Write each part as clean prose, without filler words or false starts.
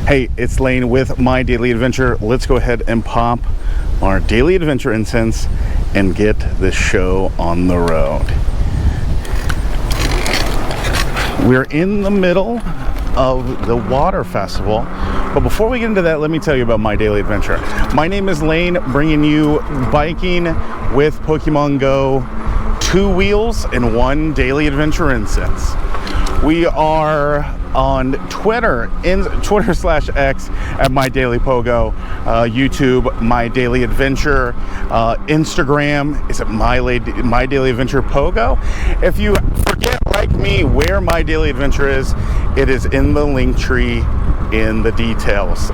Hey, it's Lane with My Daily Adventure. Let's go ahead and pop our Daily Adventure Incense and get this show on the road. We're in the middle of the water festival, but before we get into that, let me tell you about My Daily Adventure. My name is Lane, bringing you biking with Pokemon GO, 2 wheels and 1 Daily Adventure Incense. We are on Twitter, Twitter/X at My Daily Pogo, YouTube My Daily Adventure, Instagram is at My Daily Adventure Pogo. If you forget, like me, where My Daily Adventure is, it is in the Linktree in the details.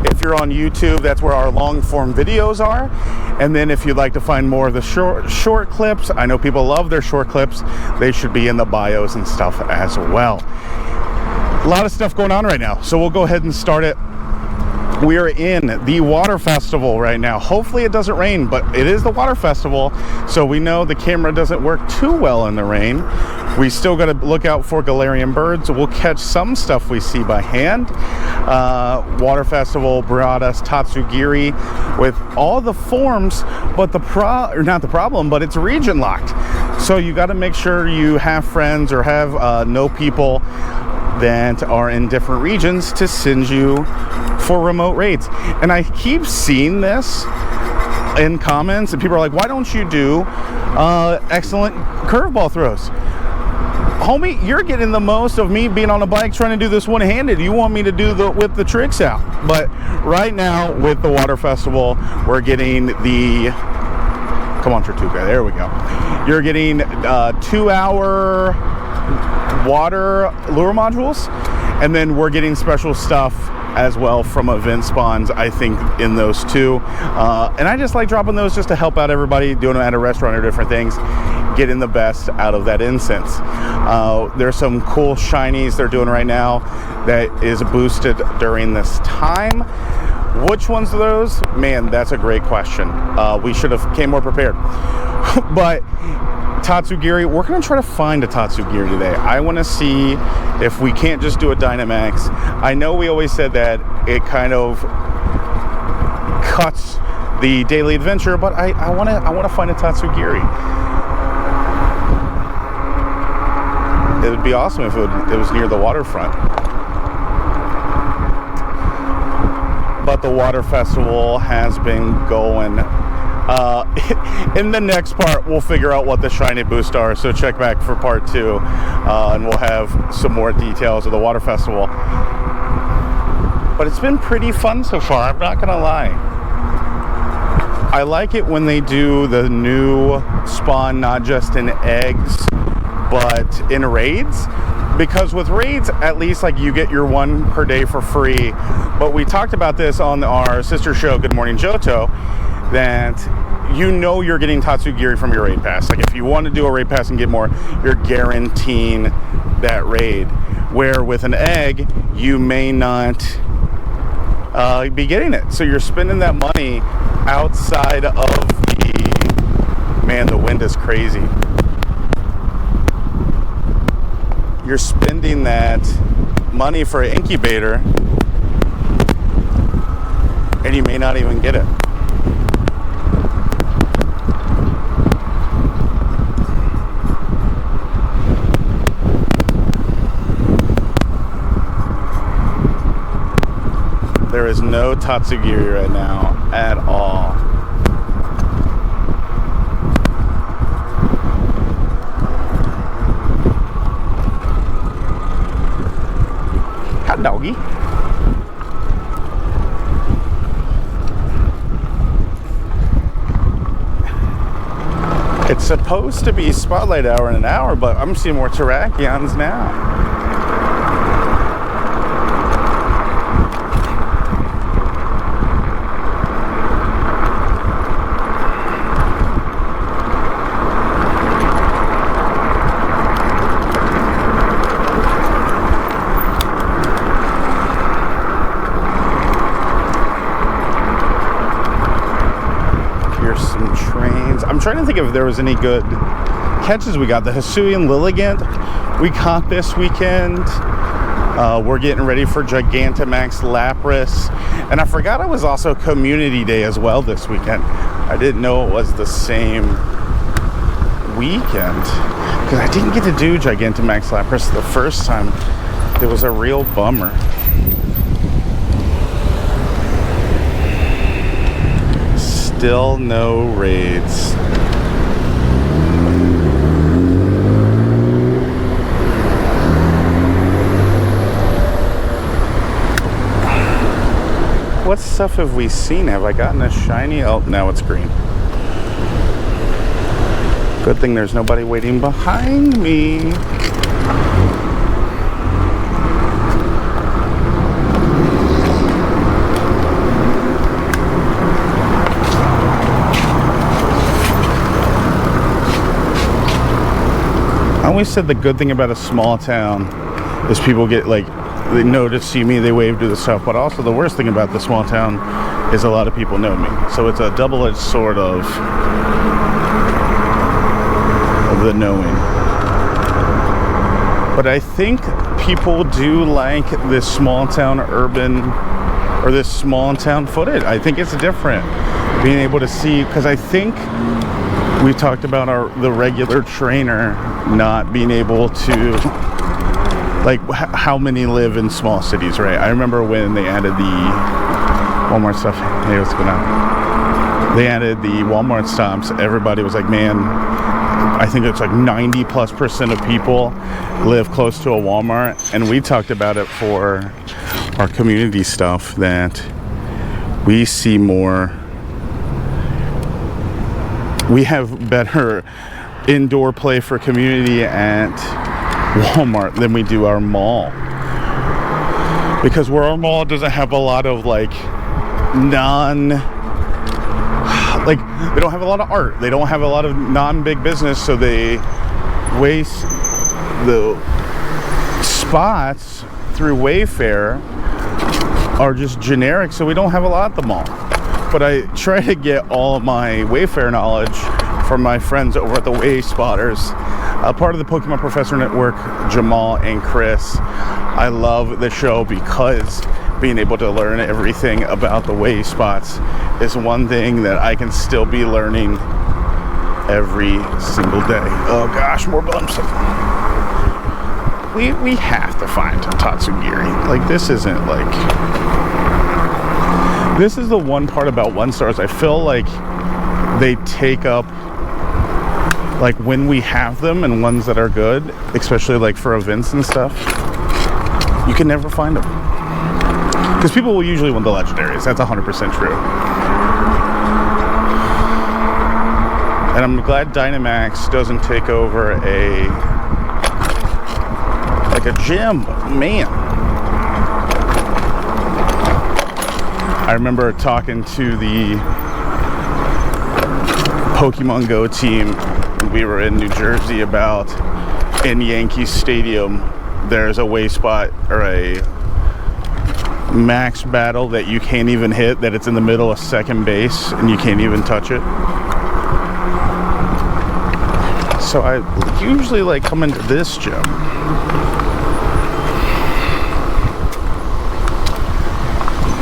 If you're on YouTube, that's where our long form videos are. And then if you'd like to find more of the short clips, I know people love their short clips, they should be in the bios and stuff as well. A lot of stuff going on right now, so we'll go ahead and start it. We are in the water festival right now. Hopefully it doesn't rain, but it is the water festival, so we know the camera doesn't work too well in the rain. We still got to look out for Galarian birds. We'll catch some stuff we see by hand. Water festival brought us Tatsugiri with all the forms, but but it's region locked. So you got to make sure you have friends or have know people that are in different regions to send you for remote raids. And I keep seeing this in comments, and people are like, why don't you do excellent curveball throws? Homie, you're getting the most of me being on a bike trying to do this one-handed. You want me to do whip the tricks out. But right now with the water festival, we're getting the, come on Tortuga, there we go. You're getting 2-hour water lure modules, and then we're getting special stuff as well from event spawns, I think, in those too. And I just like dropping those just to help out everybody, doing them at a restaurant or different things, getting the best out of that incense. There's some cool shinies they're doing right now that is boosted during this time. Which ones are those? Man, that's a great question. We should have came more prepared. But Tatsugiri, we're going to try to find a Tatsugiri today. I want to see if we can't just do a Dynamax. I know we always said that it kind of cuts the daily adventure, but I want to find a Tatsugiri. It would be awesome if it was near the waterfront. But the water festival has been going. In the next part, we'll figure out what the shiny boosts are, so check back for part 2, and we'll have some more details of the water festival. But it's been pretty fun so far, I'm not gonna lie. I like it when they do the new spawn, not just in eggs, but in raids. Because with raids, at least like you get your 1 per day for free. But we talked about this on our sister show, Good Morning Johto, that you know you're getting Tatsugiri from your raid pass. Like if you want to do a raid pass and get more, you're guaranteeing that raid. Where with an egg, you may not be getting it. So you're spending that money outside of the, man, the wind is crazy. You're spending that money for an incubator and you may not even get it. There is no Tatsugiri right now at all. Hot doggy. It's supposed to be spotlight hour in an hour, but I'm seeing more Terrakions now. I'm trying to think if there was any good catches we got. The Hisuian Lilligant we caught this weekend. We're getting ready for Gigantamax Lapras. And I forgot it was also Community Day as well this weekend. I didn't know it was the same weekend, because I didn't get to do Gigantamax Lapras the first time. It was a real bummer. Still no raids. What stuff have we seen? Have I gotten a shiny? Oh, now it's green. Good thing there's nobody waiting behind me. I always said the good thing about a small town is people get like, they know to see me, they wave, do the stuff. But also the worst thing about the small town is a lot of people know me. So it's a double-edged sword of the knowing. But I think people do like this small town urban, or this small town footage. I think it's different being able to see, because I think we talked about the regular trainer not being able to, like, how many live in small cities, right? I remember when they added the Walmart stuff. Hey, what's going on? They added the Walmart stops. Everybody was like, man, I think it's like 90+% of people live close to a Walmart. And we talked about it for our community stuff, that we see more, we have better indoor play for community at Walmart than we do our mall, because where our mall doesn't have a lot of like they don't have a lot of art, they don't have a lot of non-big business, so they waste the spots through Wayfair are just generic, so we don't have a lot at the mall. But I try to get all of my Wayfair knowledge from my friends over at the Way Spotters, part of the Pokemon Professor Network, Jamal and Chris. I love the show because being able to learn everything about the Way spots is one thing that I can still be learning every single day. Oh gosh, more bumps. We have to find Tatsugiri. Like, this isn't like... This is the one part about one stars. I feel like they take up, like, when we have them and ones that are good, especially like for events and stuff, you can never find them. Because people will usually want the legendaries. That's 100% true. And I'm glad Dynamax doesn't take over a gym. Man. I remember talking to the Pokémon GO team. We were in New Jersey about, in Yankee Stadium, there's a way spot or a max battle that you can't even hit, that it's in the middle of second base and you can't even touch it. So I usually like come into this gym.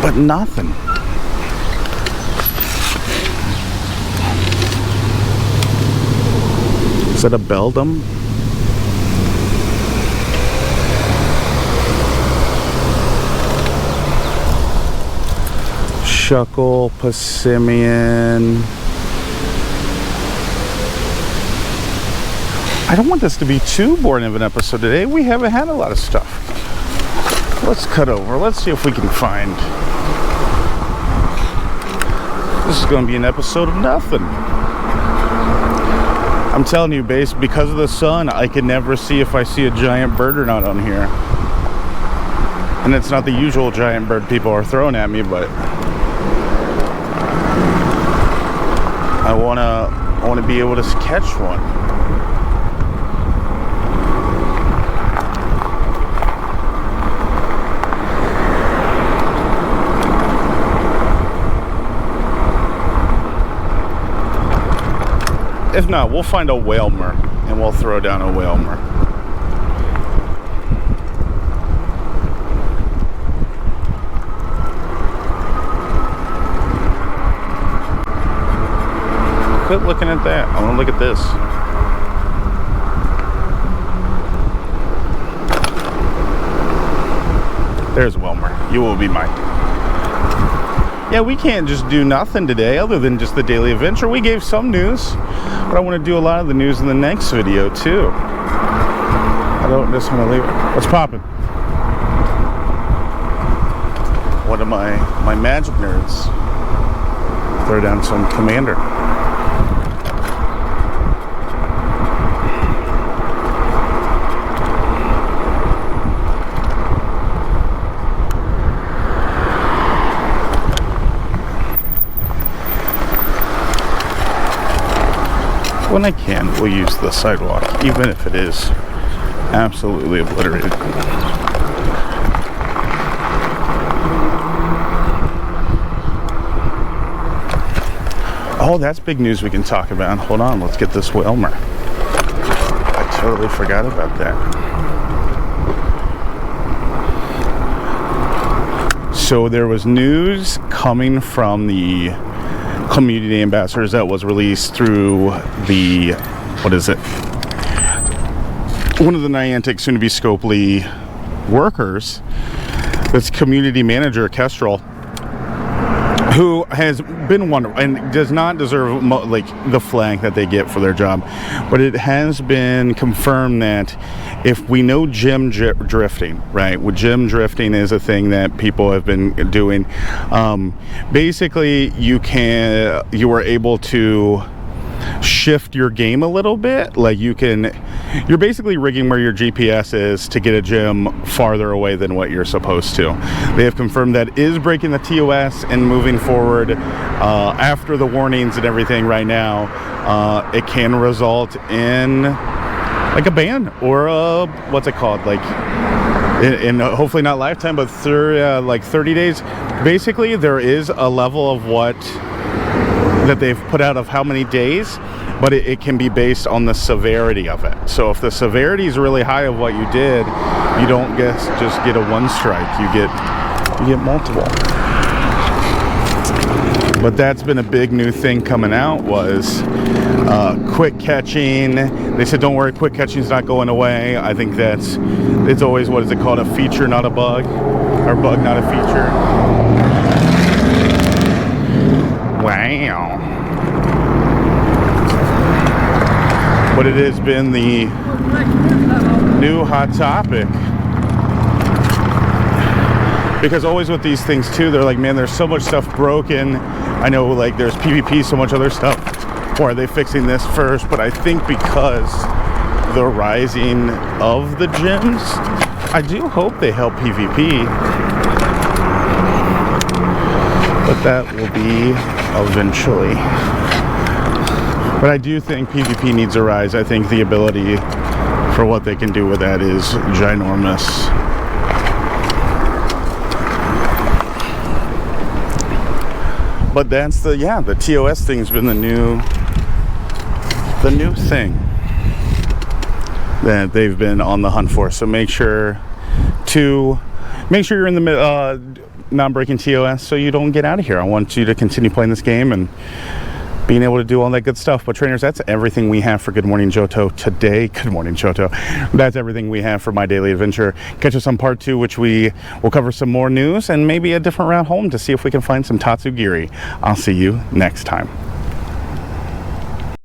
But nothing. Is that a Beldum? Shuckle, Passimian. I don't want this to be too boring of an episode today. We haven't had a lot of stuff. Let's cut over. Let's see if we can find... This is going to be an episode of nothing. I'm telling you, because of the sun, I can never see if I see a giant bird or not on here. And it's not the usual giant bird people are throwing at me, but I wanna be able to catch one. If not, we'll find a Whalmer and we'll throw down a Whalmer. quit looking at that. I want to look at this. There's Wilmer. You will be mine. Yeah, we can't just do nothing today other than just the daily adventure. We gave some news, but I want to do a lot of the news in the next video too. I don't just want to leave it. What's popping? One of my magic nerds. Throw down some commander. When I can, we'll use the sidewalk, even if it is absolutely obliterated. Oh, that's big news we can talk about. Hold on, let's get this Wilmer. I totally forgot about that. So there was news coming from the community ambassadors that was released through the, what is it? One of the Niantic, soon to be Scopely workers. This community manager, Kestrel, who has been wonderful and does not deserve like the flag that they get for their job, but it has been confirmed that if we know gym drifting, right? Well, gym drifting is a thing that people have been doing. Basically, you are able to shift your game a little bit. Like you're basically rigging where your GPS is to get a gym farther away than what you're supposed to. They have confirmed that is breaking the TOS, and moving forward, after the warnings and everything right now, it can result in like a ban or a, what's it called? Like in hopefully not lifetime, but like 30 days. Basically, there is a level of what that they've put out of how many days, but it can be based on the severity of it. So if the severity is really high of what you did, you don't just get a one strike, you get multiple. But that's been a big new thing coming out, was quick catching. They said, don't worry, quick catching is not going away. I think it's always, what is it called, a feature, not a bug, or bug, not a feature. Wow. But it has been the new hot topic. Because always with these things too, they're like, man, there's so much stuff broken. I know, like, there's PvP, so much other stuff. Or are they fixing this first? But I think because the rising of the gyms, I do hope they help PvP. But that will be eventually. But I do think PvP needs a rise. I think the ability for what they can do with that is ginormous. But that's the TOS thing's been the new thing that they've been on the hunt for. So make sure you're in the middle, not breaking TOS, so you don't get out of here. I want you to continue playing this game and being able to do all that good stuff. But trainers, that's everything we have for Good Morning Johto today. Good morning, Johto. That's everything we have for My Daily Adventure. Catch us on part 2, which we will cover some more news and maybe a different route home to see if we can find some Tatsugiri. I'll see you next time.